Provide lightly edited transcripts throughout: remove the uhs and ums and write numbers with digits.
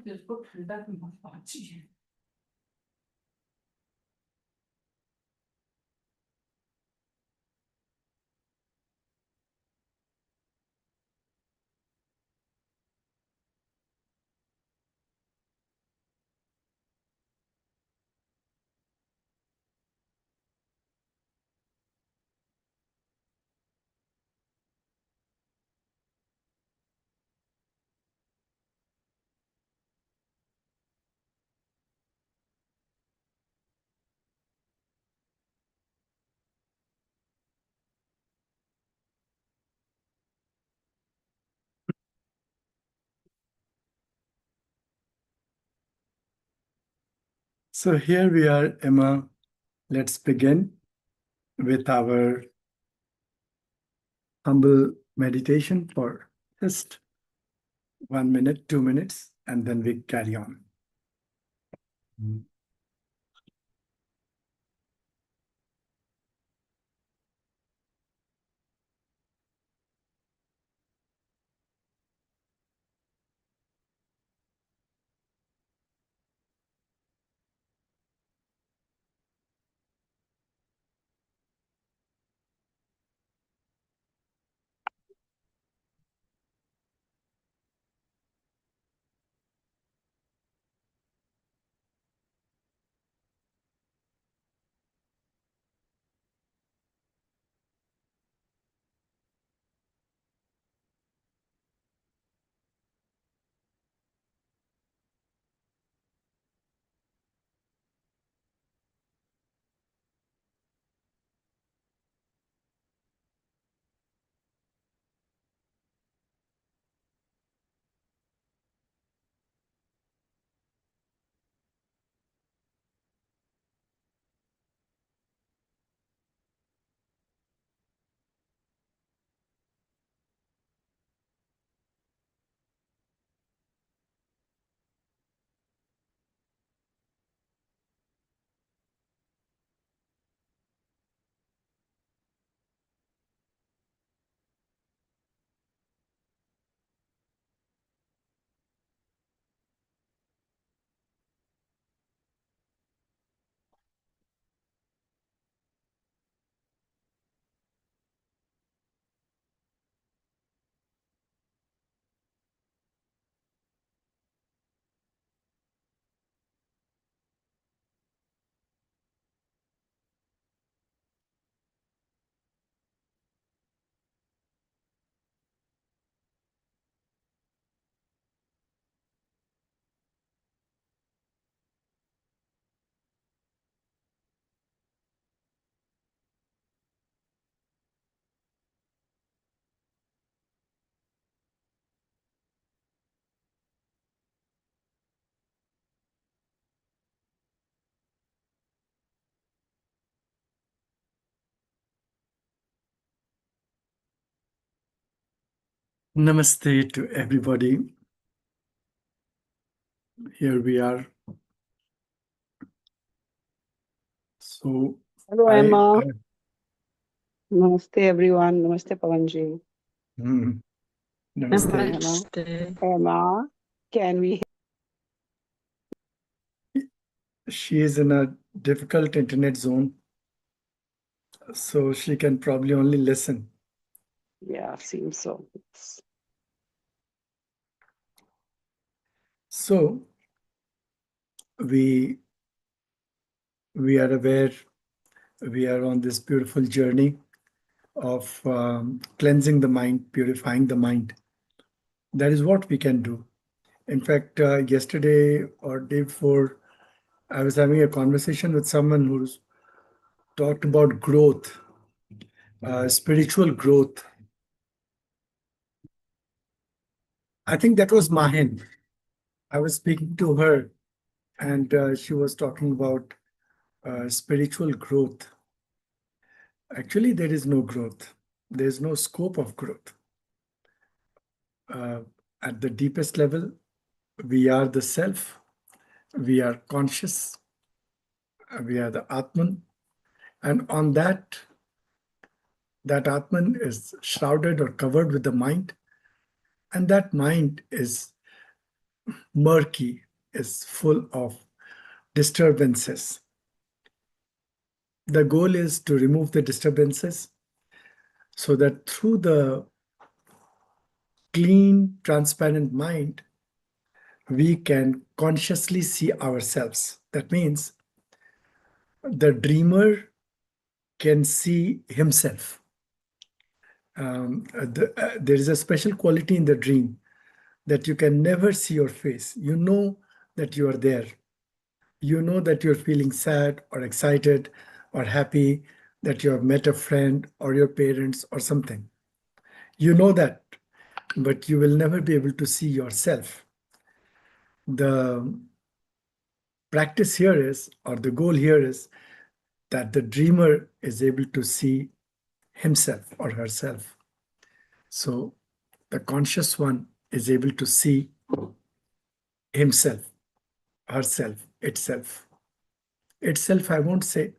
कि इसको ठंडा की मत पहुंची है। So here we are, Emma. Let's begin with our humble meditation for just 1 minute, 2 minutes, and then we carry on. Namaste to everybody. Here we are. So, Hello, Emma. Namaste, everyone. Namaste, Pavanji. Namaste. Emma, can we? She is in a difficult internet zone, so she can probably only listen. Yeah, seems so. So, we are aware we are on this beautiful journey of cleansing the mind, purifying the mind. That is what we can do. In fact, yesterday or day before, I was having a conversation with someone who's talked about growth, spiritual growth. I think that was Mahin. I was speaking to her, and she was talking about spiritual growth. Actually, there is no growth. There is no scope of growth. At the deepest level, we are the self, we are conscious, we are the Atman, and on that Atman is shrouded or covered with the mind, and that mind is murky, is full of disturbances. The goal is to remove the disturbances so that through the clean, transparent mind, we can consciously see ourselves. That means the dreamer can see himself. There is a special quality in the dream that you can never see your face. You know that you are there. You know that you're feeling sad or excited or happy, that you have met a friend or your parents or something. You know that, but you will never be able to see yourself. The practice here is, or the goal here is, that the dreamer is able to see himself or herself. So the conscious one is able to see himself, herself, itself. Itself, I won't say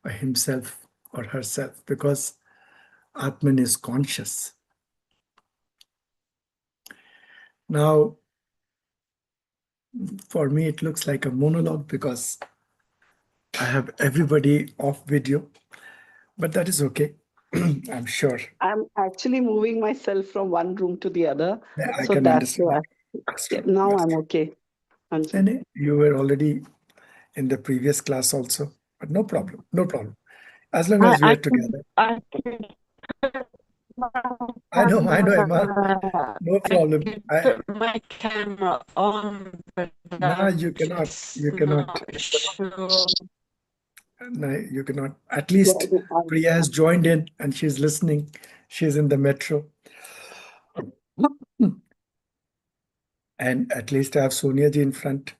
himself or herself, because Atman is conscious. Now, for me, it looks like a monologue because I have everybody off video, but that is okay. I'm sure. I'm actually moving myself from one room to the other. Yeah, I So can that's understand. why. That's Yeah, true. now That's I'm true. okay. Anji. And you were already in the previous class also, but no problem. No problem. As long as we I are together. I can I know, Emma. No I problem. can put my camera on, but No, I'm you cannot. just You cannot. not sure. No, you cannot. At least Priya has joined in and she's listening. She's in the metro. And at least I have Sonia ji in front.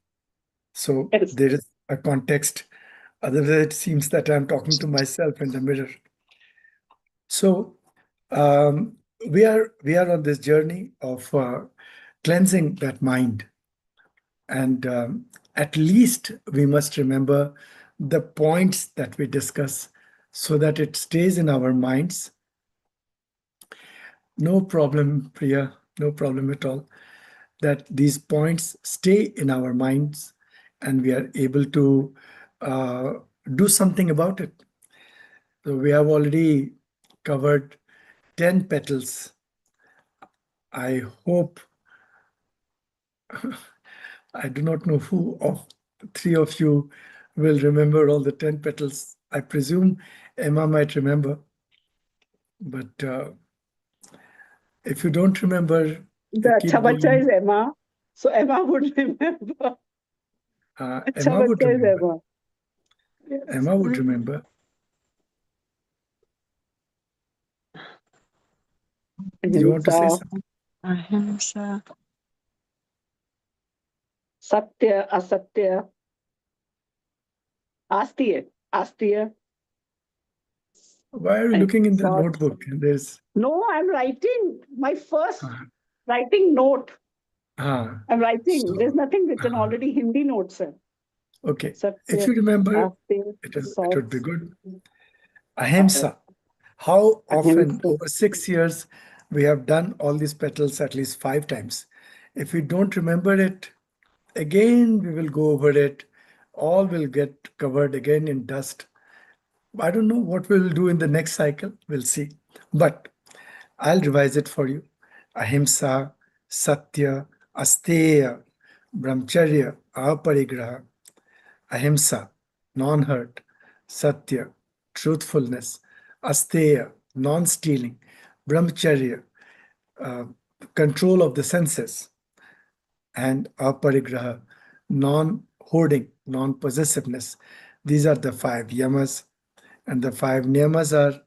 So Yes. there is a context. Otherwise, it seems that I'm talking to myself in the mirror. So um, we are on this journey of cleansing that mind, and at least we must remember the points that we discuss so that it stays in our minds. No problem, Priya, no problem at all, that these points stay in our minds and we are able to uh, do something about it. So we have already covered 10 petals. I hope, I do not know who of three of you will remember all the 10 petals. I presume Emma might remember, but if you don't remember, The keep acha bacha is going. Emma. So Emma would remember. Acha Emma would bacha is remember. Emma. Yes. Emma would remember. You want to say Ahimsa, something? ahimsa, satya, asatya, astiya, astiya, Why are you and looking in the sort. notebook? There's No, I'm writing my first uh, writing note. ah, I'm writing. There's so nothing written uh, already. Hindi notes, sir. okay. If Satya, you remember, astiya, it would sort, be good. Ahimsa. How often ahimsa. over 6 years we have done all these petals at least 5 times. If we don't remember it, again we will go over it. All will get covered again in dust. I don't know what we'll do in the next cycle. We'll see. But I'll revise it for you. Ahimsa, Satya, Asteya, Brahmacharya, Aparigraha. Ahimsa, non-hurt. Satya, truthfulness. Asteya, non-stealing. Brahmacharya, uh, control of the senses. And aparigraha, non-hoarding, non-possessiveness. These are the 5 yamas. And the 5 niyamas are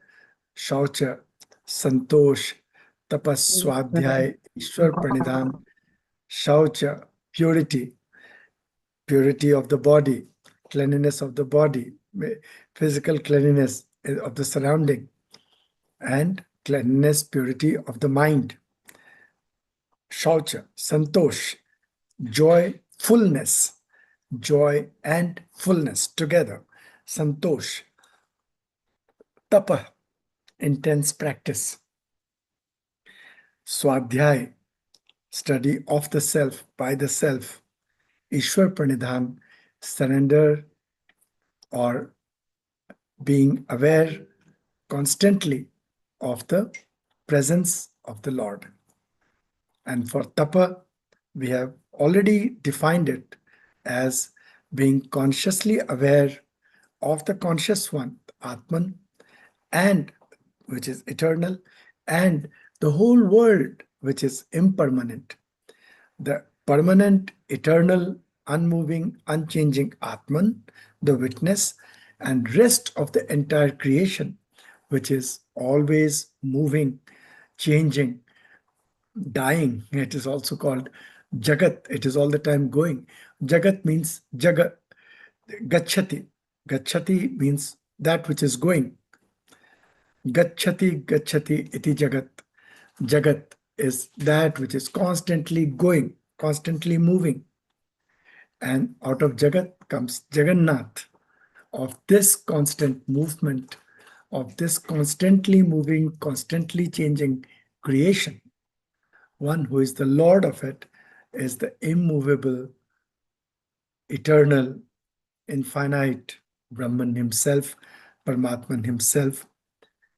Shaucha, Santosh, Tapas, Swadhyay, Ishwar Pranidhan, Shaucha, purity, purity of the body, cleanliness of the body, physical cleanliness of the surrounding, and cleanliness, purity of the mind. Shaucha, Santosh, joy, fullness, joy and fullness together. Santosh, Tapa, intense practice. Swadhyay, study of the self by the self, Ishwar Pranidhan, surrender or being aware constantly of the presence of the Lord. And for tapa, we have already defined it as being consciously aware of the conscious one, Atman, and which is eternal, and the whole world, which is impermanent. The permanent, eternal, unmoving, unchanging Atman, the witness, and rest of the entire creation, which is always moving, changing, dying. It is also called Jagat. It is all the time going. Jagat means Jagat. Gachati. Gachati means that which is going. Gachati, Gachati, iti Jagat. Jagat is that which is constantly going, constantly moving. And out of Jagat comes Jagannath, of this constant movement, of this constantly moving, constantly changing creation. One who is the Lord of it is the immovable, eternal, infinite Brahman himself, Paramatman himself.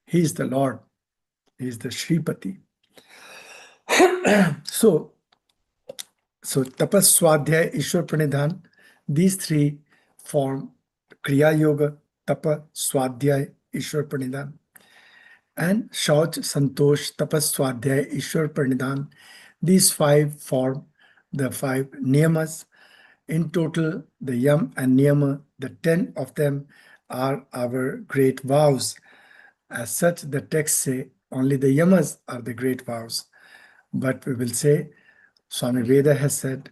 He is the Lord. He is the Shripati. So tapas, swadhyay, Ishwar pranidhan, these three form Kriya Yoga, tapa, swadhyay, Ishwar pranidhan. And Shauch, Santosh, tapas, swadhyay, Ishwar pranidhan. These five form the five niyamas. In total, the yam and niyama, the 10 of them are our great vows. As such, the texts say only the yamas are the great vows. But we will say, Swami Veda has said,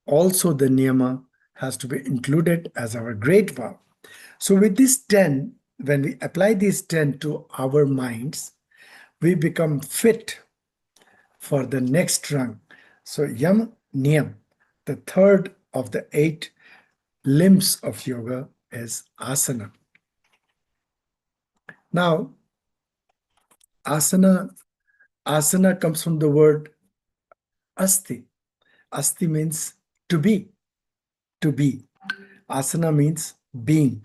also the niyama has to be included as our great vow. So with these 10, when we apply these 10 to our minds, we become fit for the next rung. So yam, niyam, the third of the 8 limbs of yoga is asana. Now, asana comes from the word asti. Asti means to be. To be. Asana means being.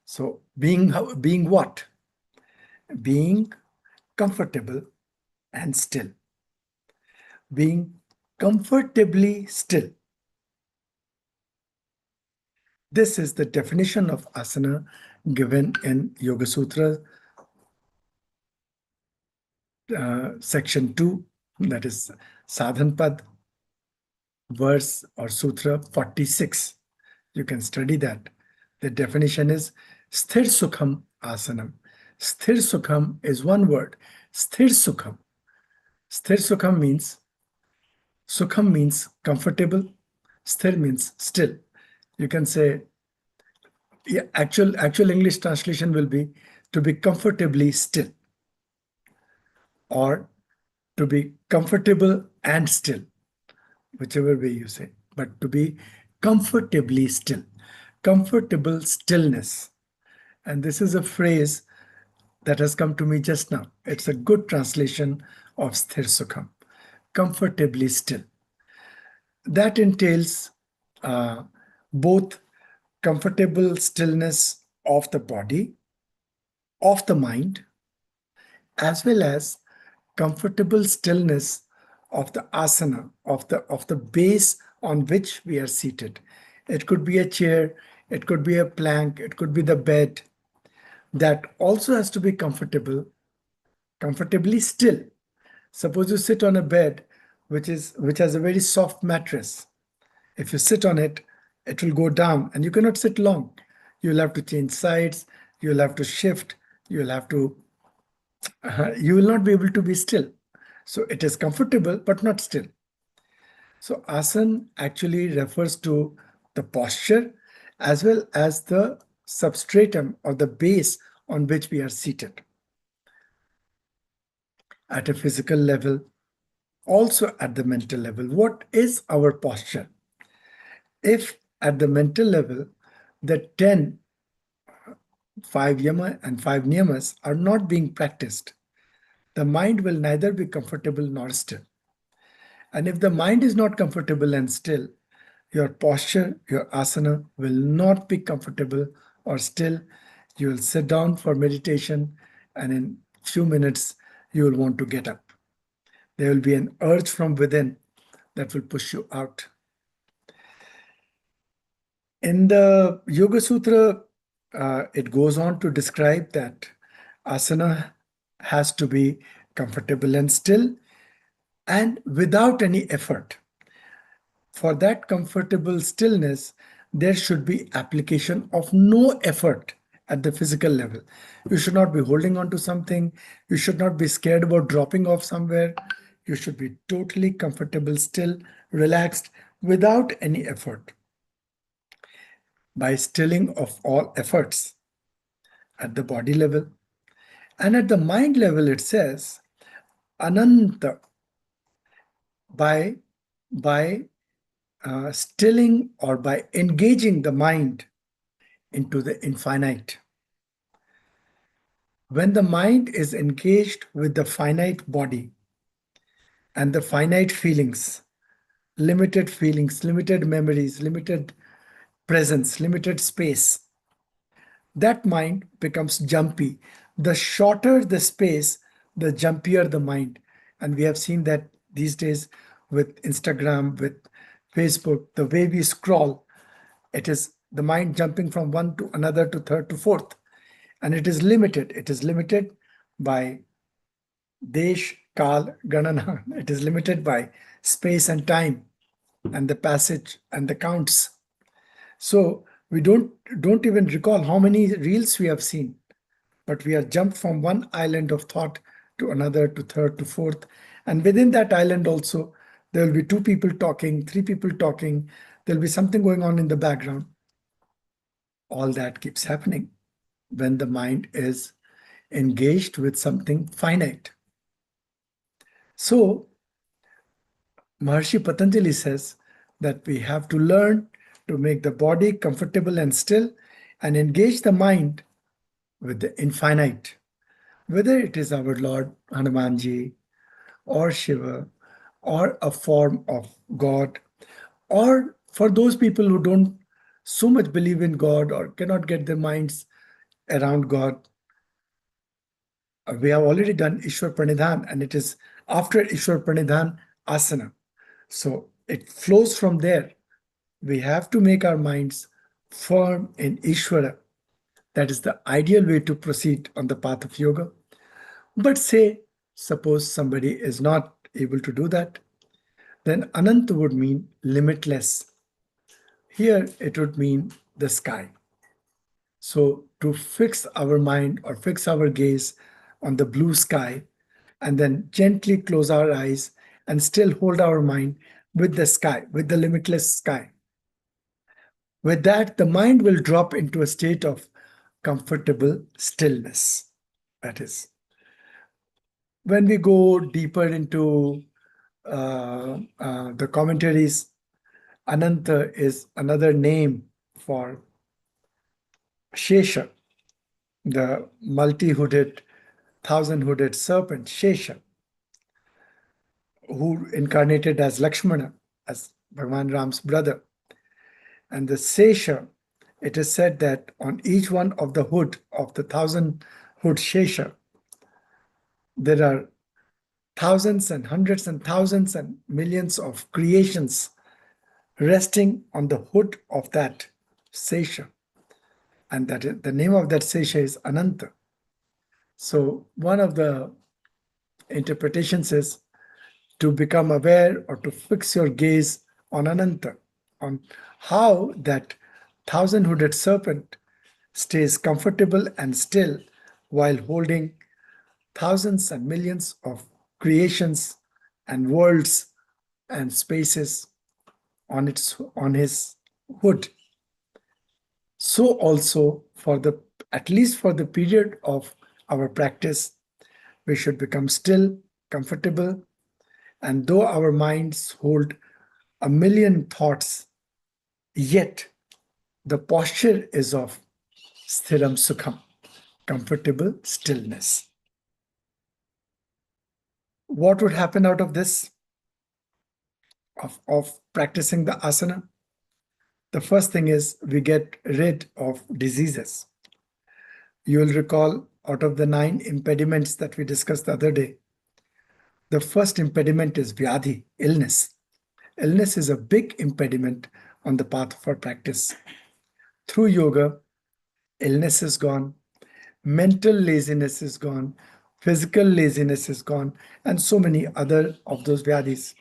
So being what? Being comfortable and still. Being comfortably still. This is the definition of asana given in Yoga Sutra section 2, that is Sadhanpad, verse or Sutra 46. You can study that. The definition is Sthir Sukham Asanam. Sthir Sukham is one word. Sthir Sukham. Sthir Sukham means comfortable. Sthir means still. You can say, yeah, actual English translation will be to be comfortably still, or to be comfortable and still, whichever way you say, but to be comfortably still, comfortable stillness. And this is a phrase that has come to me just now. It's a good translation of Sthir Sukham, comfortably still. That entails both comfortable stillness of the body, of the mind, as well as comfortable stillness of the asana, of the base on which we are seated. It could be a chair, it could be a plank, it could be the bed. That also has to be comfortable, comfortably still. Suppose you sit on a bed which has a very soft mattress. If you sit on it, it will go down and you cannot sit long. You'll have to change sides, you'll have to shift, you will not be able to be still. So it is comfortable but not still. So asana actually refers to the posture as well as the substratum or the base on which we are seated. At a physical level, also at the mental level, what is our posture? If at the mental level, the 10, 5 yama and 5 niyamas are not being practiced, the mind will neither be comfortable nor still. And if the mind is not comfortable and still, your posture, your asana will not be comfortable or still. You will sit down for meditation, and in few minutes, you will want to get up. There will be an urge from within that will push you out. In the Yoga Sutra, it goes on to describe that asana has to be comfortable and still and without any effort. For that comfortable stillness, there should be application of no effort at the physical level. You should not be holding on to something. You should not be scared about dropping off somewhere. You should be totally comfortable, still, relaxed, without any effort. By stilling of all efforts at the body level. And at the mind level, it says, Ananta, by stilling or by engaging the mind into the infinite. When the mind is engaged with the finite body and the finite feelings, limited memories, limited presence, limited space, that mind becomes jumpy. The shorter the space, the jumpier the mind. And we have seen that these days with Instagram, with Facebook, the way we scroll, it is the mind jumping from one to another to third to fourth. And it is limited. It is limited by Desh, Kal, Ganana. It is limited by space and time and the passage and the counts. So we don't even recall how many reels we have seen, but we are jumped from one island of thought to another, to third, to fourth. And within that island also, there will be two people talking, three people talking. There'll be something going on in the background. All that keeps happening when the mind is engaged with something finite. So Maharshi Patanjali says that we have to learn to make the body comfortable and still and engage the mind with the infinite, whether it is our Lord Hanumanji or Shiva or a form of God, or for those people who don't so much believe in God or cannot get their minds around God. We have already done Ishwar Pranidhan, and it is after Ishwar Pranidhan Asana. So it flows from there. We have to make our minds firm in Ishvara. That is the ideal way to proceed on the path of yoga. But suppose somebody is not able to do that, then Ananta would mean limitless. Here it would mean the sky. So to fix our mind or fix our gaze on the blue sky and then gently close our eyes and still hold our mind with the sky, with the limitless sky. With that, the mind will drop into a state of comfortable stillness. That is, when we go deeper into the commentaries, Ananta is another name for Shesha, the multi-hooded, thousand-hooded serpent, Shesha, who incarnated as Lakshmana, as Bhagavan Ram's brother. And the Sesha, it is said that on each one of the hood of the thousand-hood Shesha, there are thousands and hundreds and thousands and millions of creations resting on the hood of that Sesha. And that is, the name of that Sesha is Ananta. So one of the interpretations is to become aware or to fix your gaze on Ananta, on how that thousand-hooded serpent stays comfortable and still while holding thousands and millions of creations and worlds and spaces on his hood. So also at least for the period of our practice, we should become still, comfortable, and though our minds hold a million thoughts, yet the posture is of sthiram sukham, comfortable stillness. What would happen out of this? of practicing the asana. The first thing is we get rid of diseases. You will recall out of the 9 impediments that we discussed the other day, the first impediment is vyadhi, illness. Illness is a big impediment on the path of our practice. Through yoga, illness is gone, mental laziness is gone, physical laziness is gone, and so many other of those vyadhis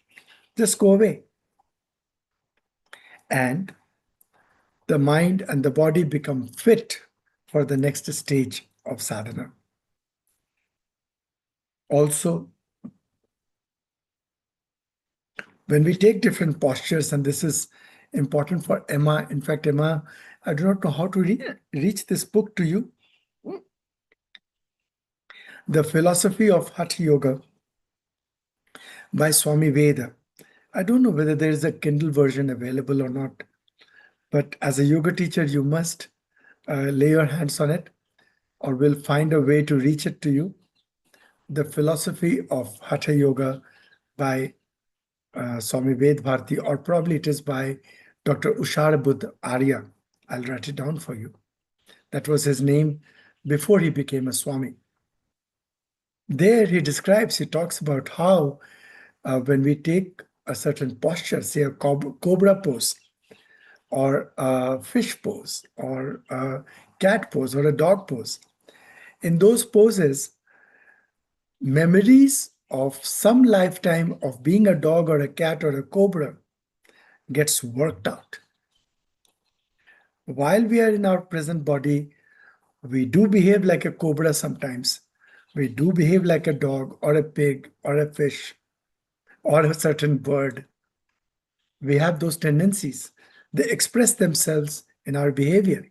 just go away. And the mind and the body become fit for the next stage of sadhana. Also, when we take different postures, and this is important for Emma. In fact, Emma, I do not know how to reach this book to you. The Philosophy of Hatha Yoga by Swami Veda. I don't know whether there is a Kindle version available or not, but as a yoga teacher, you must lay your hands on it, or we'll find a way to reach it to you. The Philosophy of Hatha Yoga by Swami Ved Bharati, or probably it is by Dr. Ushar Buddha Arya. I'll write it down for you. That was his name before he became a Swami. There he talks about how when we take a certain posture, say a cobra pose, or a fish pose, or a cat pose, or a dog pose, in those poses, memories of some lifetime of being a dog or a cat or a cobra gets worked out. While we are in our present body, we do behave like a cobra sometimes. We do behave like a dog or a pig or a fish or a certain bird. We have those tendencies. They express themselves in our behavior.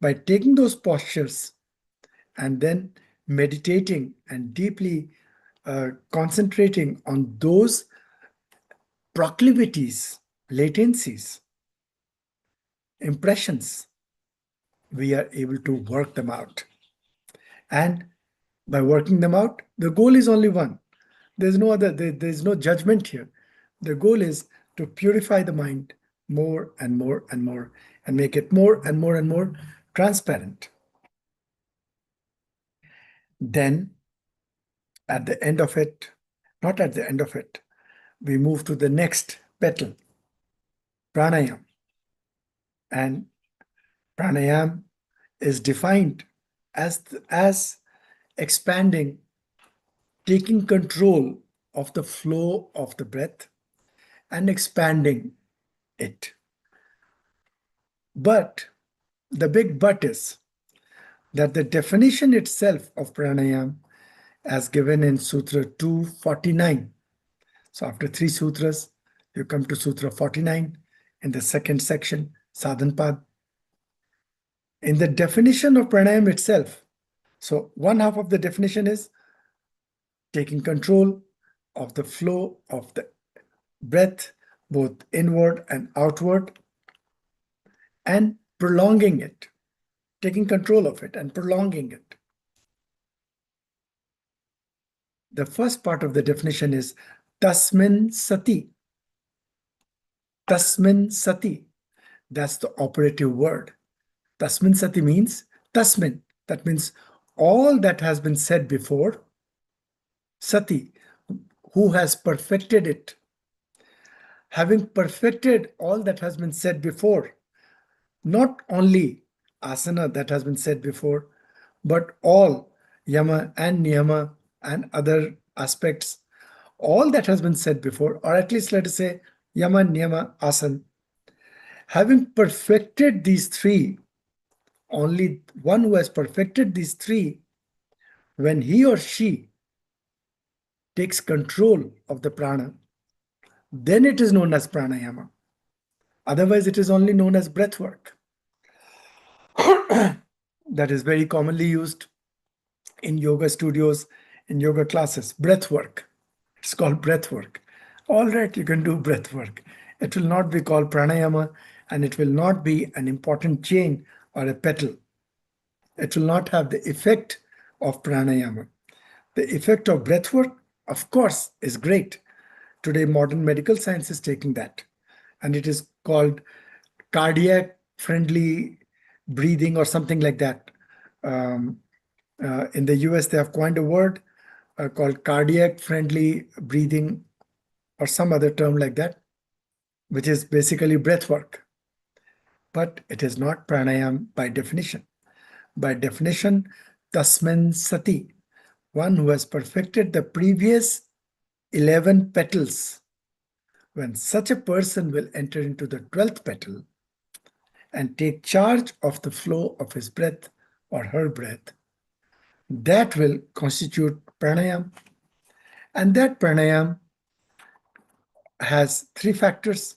By taking those postures and then meditating and deeply concentrating on those proclivities, latencies, impressions, we are able to work them out. And by working them out, the goal is only one. There's no judgment here. The goal is to purify the mind more and more and more, and make it more and more and more transparent. Then, at the end of it, not at the end of it, we move to the next petal, pranayama. And pranayama is defined as expanding, taking control of the flow of the breath and expanding it. But the big but is that the definition itself of pranayama, as given in Sutra 249. So after 3 sutras, you come to Sutra 49 in the second section, Sadhanpad. In the definition of pranayama itself, so one half of the definition is taking control of the flow of the breath, both inward and outward, and prolonging it, taking control of it and prolonging it. The first part of the definition is tasmin sati. Tasmin sati. That's the operative word. Tasmin sati means tasmin. That means all that has been said before. Sati, who has perfected it. Having perfected all that has been said before, not only asana that has been said before, but all yama and niyama and other aspects, all that has been said before, or at least let us say yama, niyama, asana. Having perfected these three, only one who has perfected these three, when he or she takes control of the prana, then it is known as pranayama. Otherwise, it is only known as breath work. That is very commonly used in yoga studios, in yoga classes, breath work. It's called breath work. All right, you can do breath work. It will not be called pranayama, and it will not be an important chain or a petal. It will not have the effect of pranayama. The effect of breath work, of course, is great. Today, modern medical science is taking that, and it is called cardiac friendly breathing or something like that. In the US, they have coined a word called cardiac friendly breathing or some other term like that, which is basically breath work. But it is not pranayam by definition. By definition, tasmin sati, one who has perfected the previous 11 petals. When such a person will enter into the 12th petal and take charge of the flow of his breath or her breath, that will constitute pranayam. And that pranayam has three factors: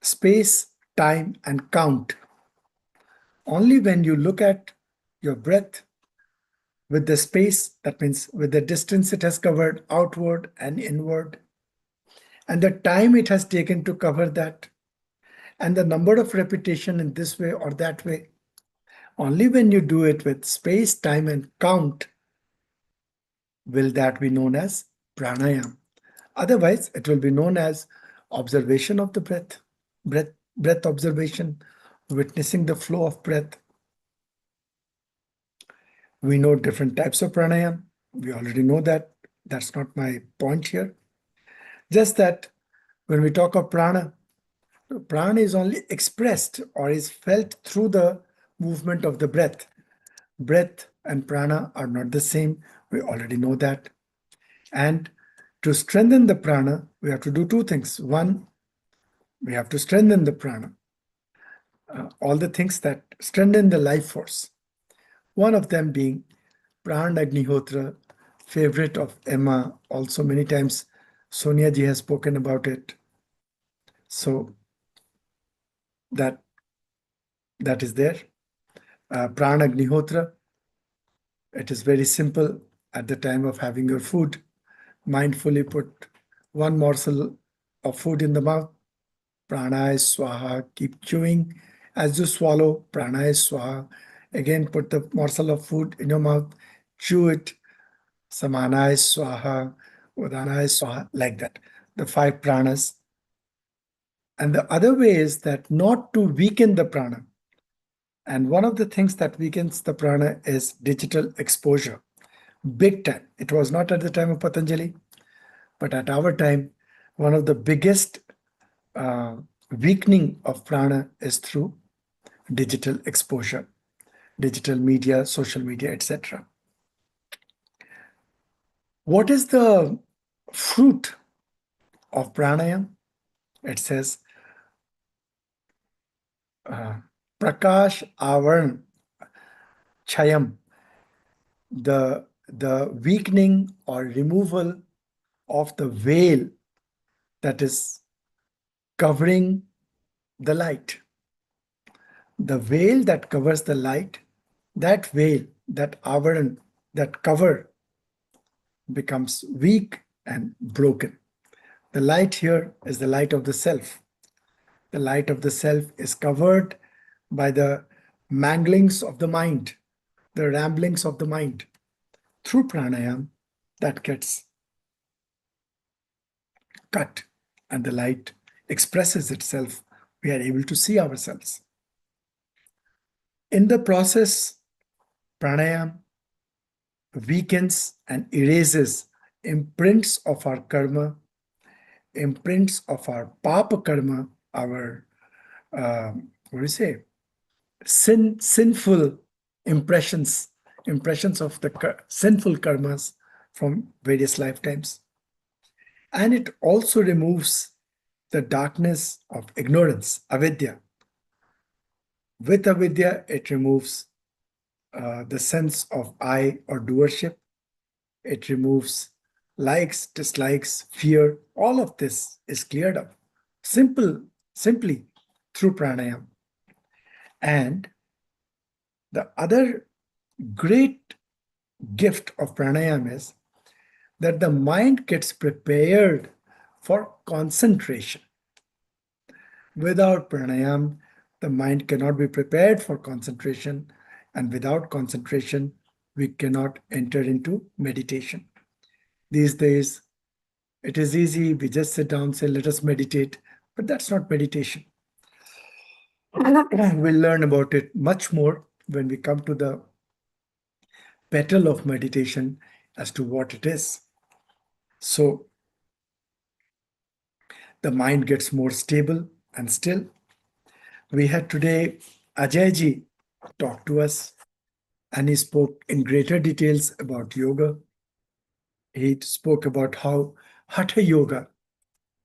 space, time, and count. Only when you look at your breath with the space, that means with the distance it has covered outward and inward, and the time it has taken to cover that, and the number of repetition in this way or that way, only when you do it with space, time, and count will that be known as pranayam. Otherwise, it will be known as observation of the breath observation, witnessing the flow of breath. We know different types of pranayam. We already know that. That's not my point here. Just that when we talk of prana, prana is only expressed or is felt through the movement of the breath. Breath and prana are not the same. We already know that. And to strengthen the prana, we have to do two things. One, we have to strengthen the prana. All the things that strengthen the life force. One of them being Pranagnihotra, favorite of Emma. Also many times Sonia ji has spoken about it. So that is there. Pranagnihotra. It is very simple. At the time of having your food, mindfully put one morsel of food in the mouth. Pranaya swaha, keep chewing. As you swallow, pranaya swaha. Again, put the morsel of food in your mouth, chew it. Samanaya swaha, udanaya swaha, like that. The 5 pranas. And the other way is that not to weaken the prana. And one of the things that weakens the prana is digital exposure. Big time. It was not at the time of Patanjali, but at our time, one of the biggest weakening of prana is through digital exposure, digital media, social media, etc. What is the fruit of pranayam? It says, Prakash Avarn Chayam, the weakening or removal of the veil that is covering the light. The veil that covers the light, that veil, that avaran, that cover becomes weak and broken. The light here is the light of the self. The light of the self is covered by the manglings of the mind, the ramblings of the mind. Through pranayam, that gets cut and the light expresses itself. We are able to see ourselves. In the process, pranayam weakens and erases imprints of our karma, imprints of our papa karma, our sinful impressions of the sinful karmas from various lifetimes. And it also removes the darkness of ignorance, avidya. With avidya, it removes the sense of I or doership. It removes likes, dislikes, fear. All of this is cleared up simply through pranayam. And the other great gift of pranayam is that the mind gets prepared for concentration. Without pranayam, the mind cannot be prepared for concentration, and without concentration, we cannot enter into meditation. These days, It is easy. We just sit down, say, let us meditate. But that's not meditation. We'll learn about it much more when we come to the petal of meditation as to what it is. So the mind gets more stable and still. We had today Ajayji talk to us, and he spoke in greater details about yoga. He spoke about how Hatha Yoga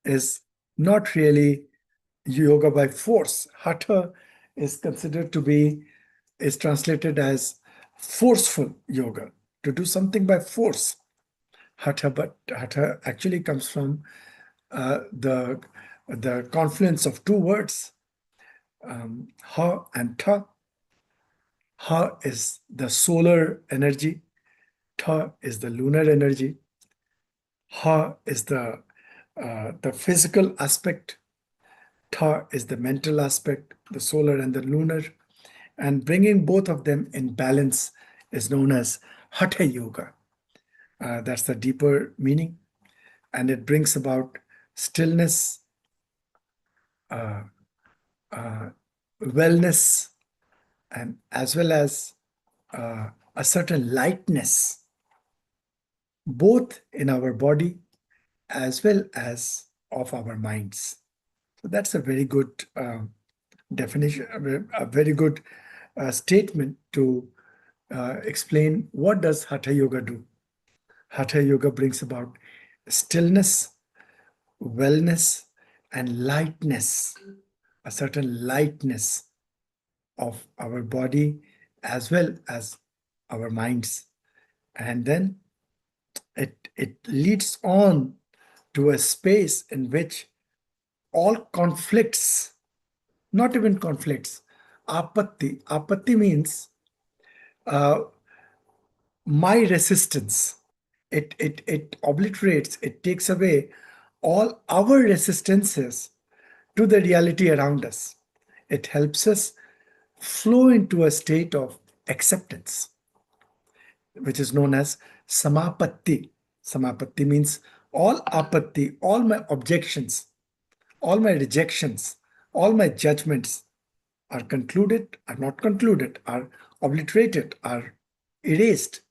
is not really yoga by force. Hatha is considered to be, is translated as forceful yoga, to do something by force. Hatha, but Hatha actually comes from the confluence of two words, ha and tha. Ha is the solar energy, tha is the lunar energy, ha is the physical aspect, tha is the mental aspect, the solar and the lunar, and bringing both of them in balance is known as Hatha Yoga. That's the deeper meaning, and it brings about stillness, wellness, and as well as a certain lightness, both in our body as well as of our minds. So that's a very good definition, a very good statement to explain what does Hatha Yoga do. Hatha Yoga brings about stillness, wellness, and lightness, a certain lightness of our body as well as our minds. And then it leads on to a space in which all conflicts, not even conflicts, apatti means my resistance. It obliterates, it takes away all our resistances to the reality around us. It helps us flow into a state of acceptance, which is known as samapatti. Samapatti means all apatti, all my objections, all my rejections, all my judgments are concluded, are not concluded, are obliterated, are erased,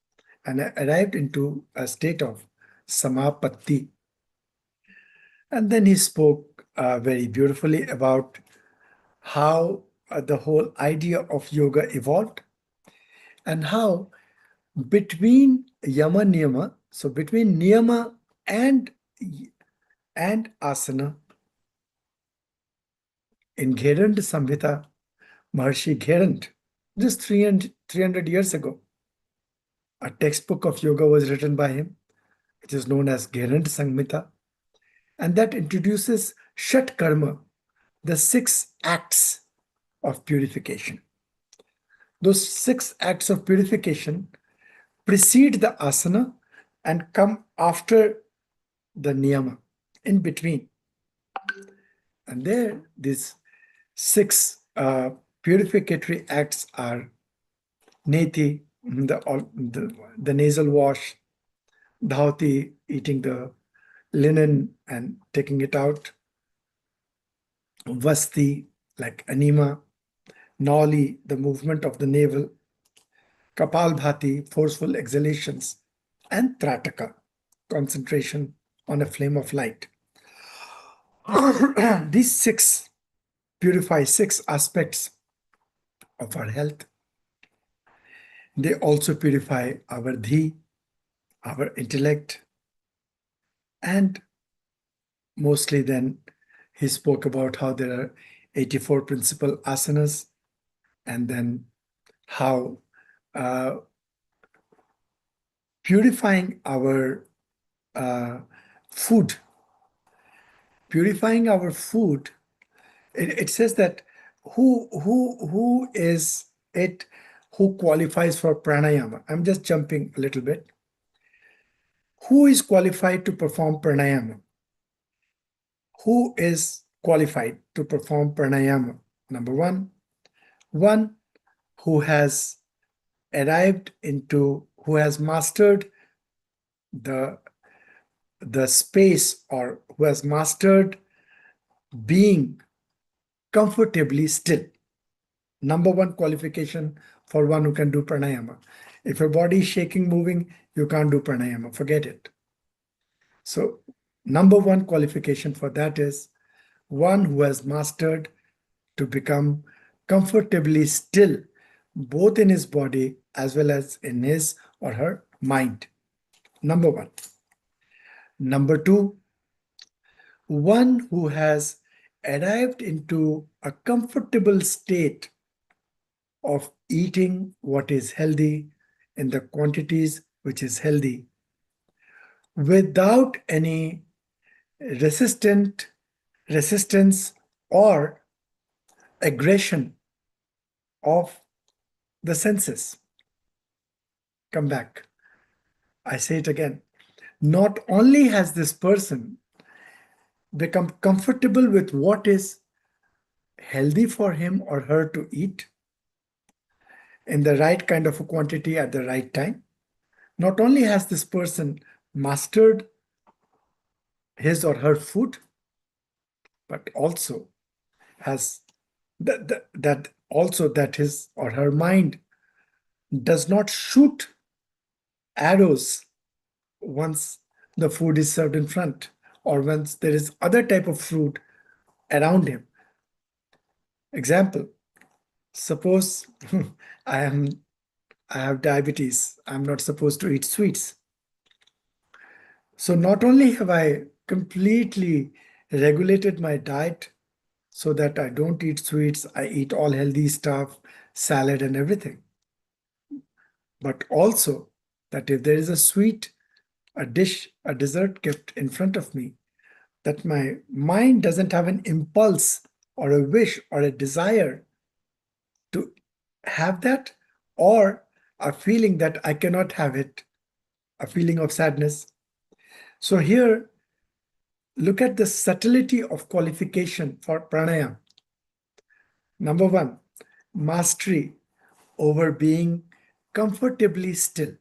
and I arrived into a state of samapatti. And then he spoke very beautifully about how the whole idea of yoga evolved and how between yama niyama, so between niyama and asana, in Gherand Samhita, Maharshi Gherand, just 300 years ago, a textbook of yoga was written by him, which is known as Gherand Samhita, and that introduces Shat Karma, the 6 acts of purification. Those 6 acts of purification precede the asana and come after the niyama, in between. And there, these 6 purificatory acts are neti, the nasal wash, dhauti, eating the linen and taking it out, vasti, like anima, nauli, the movement of the navel, kapalbhati, forceful exhalations, and trataka, concentration on a flame of light. These 6 purify 6 aspects of our health. They also purify our dhi, our intellect, and mostly then he spoke about how there are 84 principal asanas, and then how purifying our food, it says that who is it who qualifies for pranayama? I'm just jumping a little bit. Who is qualified to perform pranayama? Who is qualified to perform pranayama? Number one who has arrived into, who has mastered the the space, or who has mastered being comfortably still. Number one qualification for one who can do pranayama. If your body is shaking, moving, you can't do pranayama. Forget it. So, number one qualification for that is one who has mastered to become comfortably still, both in his body as well as in his or her mind. Number one. Number two, one who has arrived into a comfortable state of eating what is healthy in the quantities which is healthy without any resistance or aggression of the senses. Come back. I say it again. Not only has this person become comfortable with what is healthy for him or her to eat in the right kind of a quantity at the right time, not only has this person mastered his or her food, but also has that his or her mind does not shoot arrows once the food is served in front, or once there is other type of fruit around him. Example, suppose I have diabetes. I'm not supposed to eat sweets. So not only have I completely regulated my diet so that I don't eat sweets, I eat all healthy stuff, salad and everything. But also that if there is a sweet, a dish, a dessert kept in front of me, that my mind doesn't have an impulse or a wish or a desire to have that, or a feeling that I cannot have it, a feeling of sadness. So here, look at the subtlety of qualification for pranayama. Number one, mastery over being comfortably still.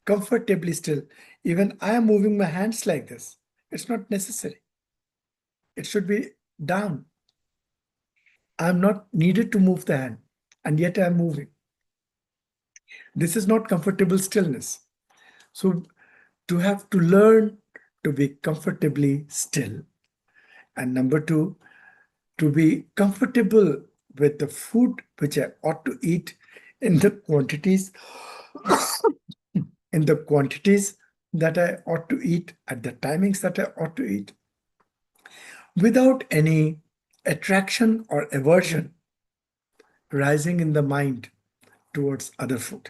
Comfortably still. Even I am moving my hands like this. It's not necessary. It should be down. I'm not needed to move the hand, and yet I'm moving. This is not comfortable stillness. So to have to learn to be comfortably still. And number two, to be comfortable with the food which I ought to eat in the quantities in the quantities that I ought to eat at the timings that I ought to eat, without any attraction or aversion rising in the mind towards other food.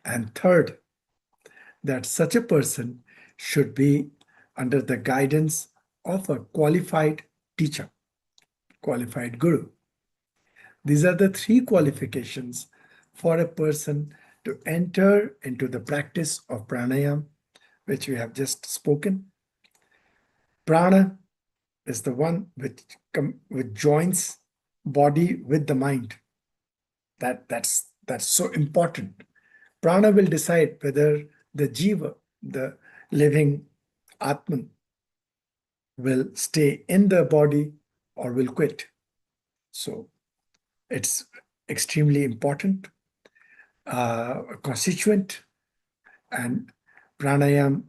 And third, that such a person should be under the guidance of a qualified teacher, qualified guru. These are the three qualifications for a person to enter into the practice of pranayama, which we have just spoken. Prana is the one which joins body with the mind. That's so important. Prana will decide whether the jiva, the living Atman, will stay in the body or will quit. So it's extremely important, constituent. And pranayam,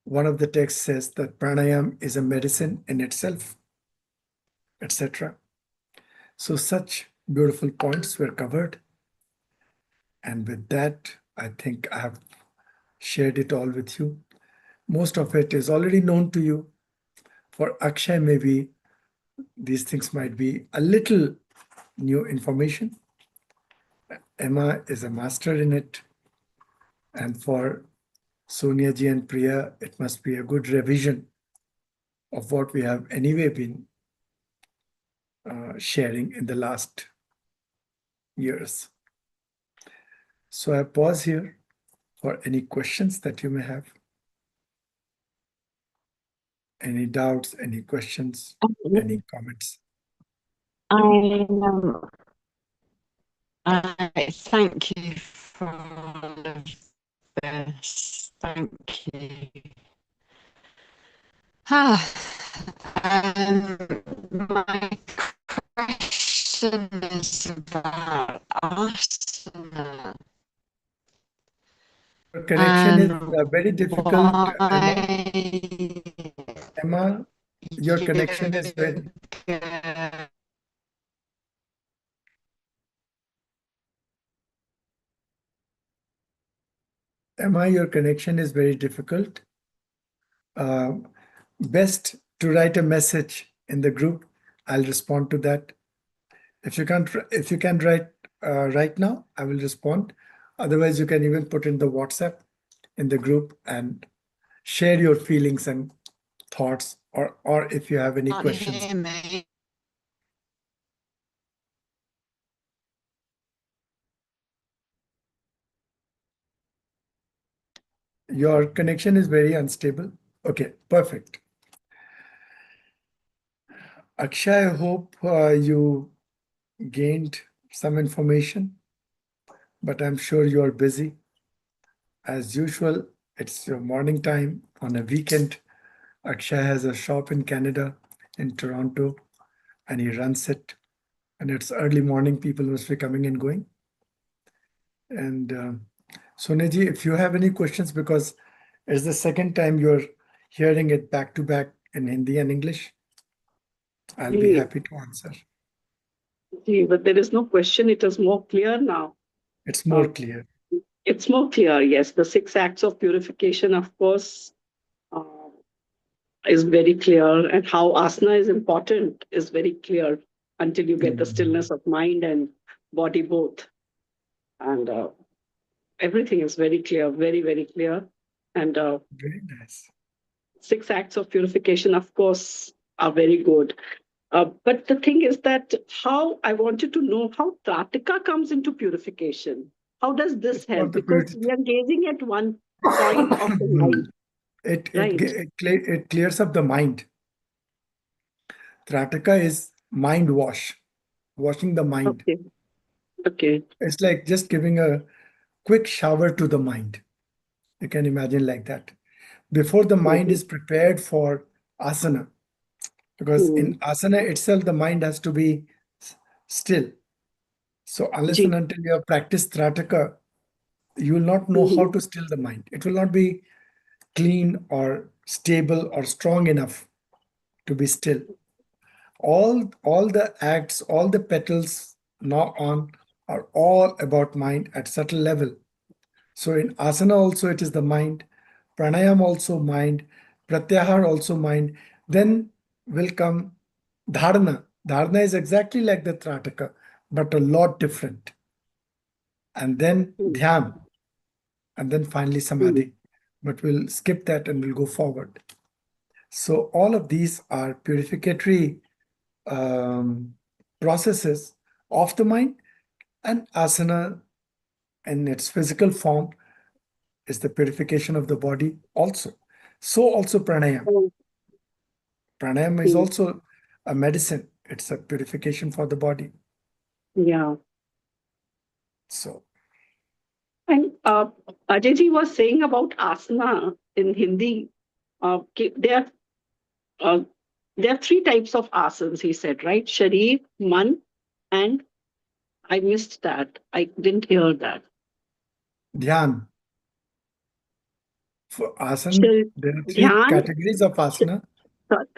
one of the texts says that pranayam is a medicine in itself, etc. So such beautiful points were covered. And with that, I think I have shared it all with you. Most of it is already known to you. For Akshay, maybe these things might be a little new information. Emma is a master in it. And for Sonia ji and Priya, it must be a good revision of what we have anyway been sharing in the last years. So I pause here for any questions that you may have. Any doubts, any questions, any comments? I thank you for all of this. Thank you. And my question is about asana. Your connection is And very difficult, Emma. why Emma, your connection is very. yoga Emma, your connection is very difficult. Best to write a message in the group. I'll respond to that. If you can write right now, I will respond. Otherwise, you can even put in the WhatsApp in the group and share your feelings and thoughts, or if you have any can't questions. hear me. Your connection is very unstable. Okay, perfect. Akshay, I hope you gained some information, but I'm sure you are busy. As usual, it's your morning time on a weekend. Akshay has a shop in Canada, in Toronto, and he runs it. And it's early morning, people must be coming and going. And Soneji, if you have any questions, because it's the second time you're hearing it back to back in Hindi and English, I'll be happy to answer. But there is no question. It is more clear now. It's more clear. It's more clear, yes. The 6 acts of purification, of course, is very clear. And how asana is important is very clear until you get the stillness of mind and body both. And everything is very clear, very, very clear. And Very nice. 6 acts of purification, of course, are very good. But the thing is that how I wanted to know how Tratika comes into purification. How does this It's not help? the Because we are gazing at one point of the mind, right? it clears up the mind. Trataka is mind wash, washing the mind. Okay. Okay. It's like just giving a quick shower to the mind. You can imagine like that. Before the mind is prepared for asana, because in asana itself, the mind has to be still. So unless and until you have practiced Trataka, you will not know how to still the mind. It will not be clean or stable or strong enough to be still. All the acts, all the petals now on are all about mind at subtle level. So in asana also it is the mind, pranayama also mind, pratyahar also mind. Then will come dharana. Dharana is exactly like the Trataka, but a lot different. And then dhyan, and then finally samadhi. But we'll skip that and we'll go forward. So all of these are purificatory processes of the mind, and asana in its physical form is the purification of the body also. So also pranayama. Pranayama is also a medicine. It's a purification for the body. Yeah. So. And Ajayji was saying about asana in Hindi. There are 3 types of asanas, he said, right? Sharir, Man, and I missed that. I didn't hear that. Dhyan. For asana, there are 3 Dhyan, categories of asana.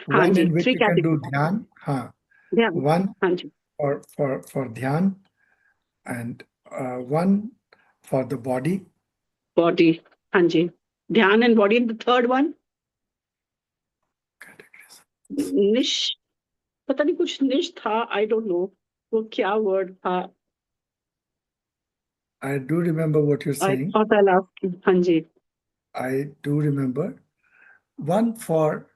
One in which 3 you can do categories. dhyan. Dhyan. One Hanji. for dhyan, and one for the body. Body. Hanji. Dhyan and body. And the third one? Nish. पता नहीं कुछ निश था, I don't know. वो क्या word था? I do remember what you're I saying. thought I'll ask you. Hanji. I do remember. One for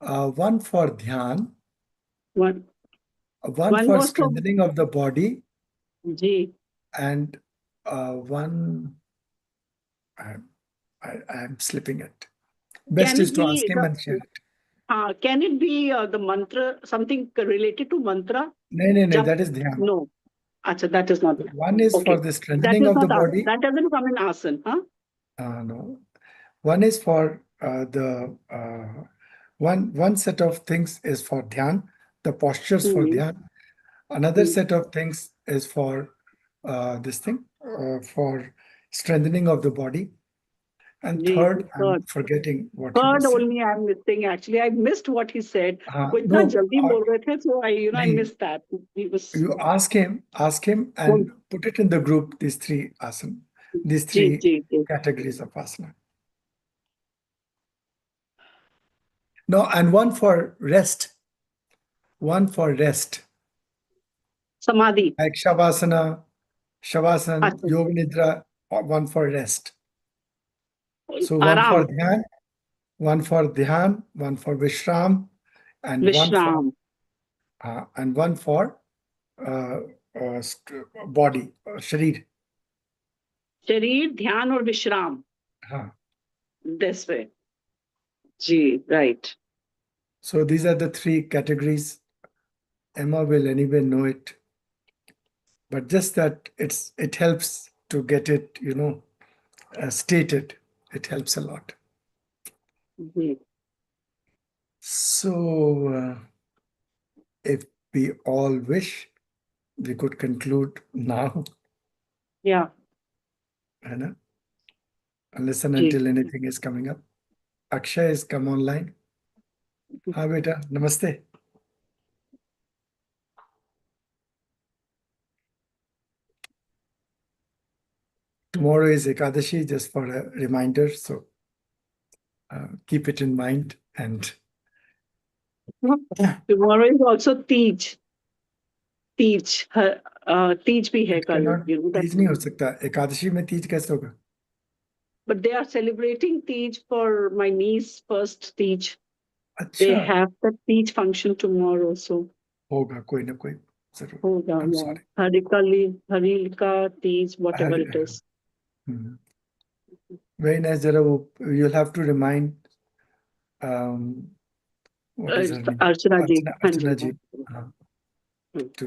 dhyan. One One for was strengthening of the body. Ji. And one, I'm slipping it. Best is to ask him and share it. Can it be the mantra, something related to mantra? No, that is dhyan. No. Achha, that is not. One is for the strengthening of the body. That doesn't come in asana, huh? No. One is for one set of things is for dhyan, the postures for Hmm. dhyan. Another Hmm. set of things is for this thing, for strengthening of the body. And ji, third, I'm third. forgetting what he Third was saying. only I'm missing actually. I missed what he said. वो इतना No, जल्दी बोल रहे थे, so I nahi, missed that. He was you ask him बोल- and put it in the group, these three asana, these ji three ji ji. categories of asana. No, and one for rest. One for rest. समाधि. Like Shavasana, Shavasana, अच्छा, Yoga Nidra, or one for rest. So आराम, one for Dhyan, one for Vishram, and विश्राम. one for body, Sharir. शरीर, ध्यान और विश्राम. हाँ. This way. Ji, right. So these are the three categories. Emma will anyway know it, but just that it helps to get it, stated. It helps a lot. Ji. So if we all wish, we could conclude now, Yeah. है ना? Unless and ji. until anything is coming up. Akshay has come online. हाँ बेटा, namaste. Tomorrow is Ekadashi, just for a reminder. So keep it in mind. And Tomorrow is also Teej. Teej. Teej भी है it कल. cannot, You know that. Teej नहीं हो सकता. एकादशी में तीज कैसे होगा? But they are celebrating Teej for my niece first Teej. They अच्छा, have the Teej function tomorrow, so होगा कोई ना कोई जरूर. होगा. I'm Yeah. sorry. Harika Teej, whatever it is. Very nice, जरा वो you'll have to remind what is her name? Archana ji. Archana ji.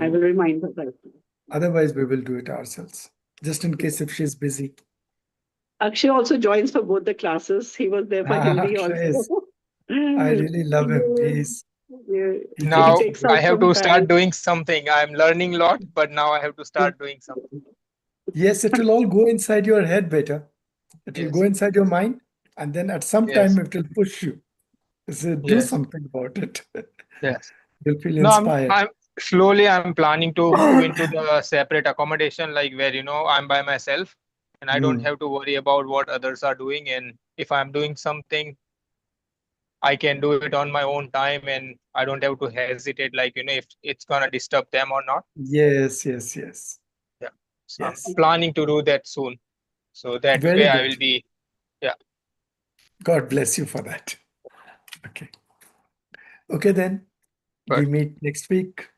I will remind her. Right. Otherwise, we will do it ourselves, just in case if she's busy. Akshay also joins for both the classes. He was there for Hindi Akshay also. is, I really love him. He He Now takes I out have some to start time. doing something. I'm learning a lot, but now I have to start doing something. Yes, it will all go inside your head, beta. It will Yes. go inside your mind, and then at some Yes. time it will push you. So do Yes. something about it. Yes. You'll feel No, inspired. I'm slowly I'm planning to move into the separate accommodation, like where I'm by myself and I don't have to worry about what others are doing. And if I'm doing something, I can do it on my own time and I don't have to hesitate, like if it's gonna disturb them or not. Yes, yes, yes. Yeah. So Yes. I'm planning to do that soon. So that Very way I good. will be, yeah. God bless you for that. Okay. Okay, then we But meet next week.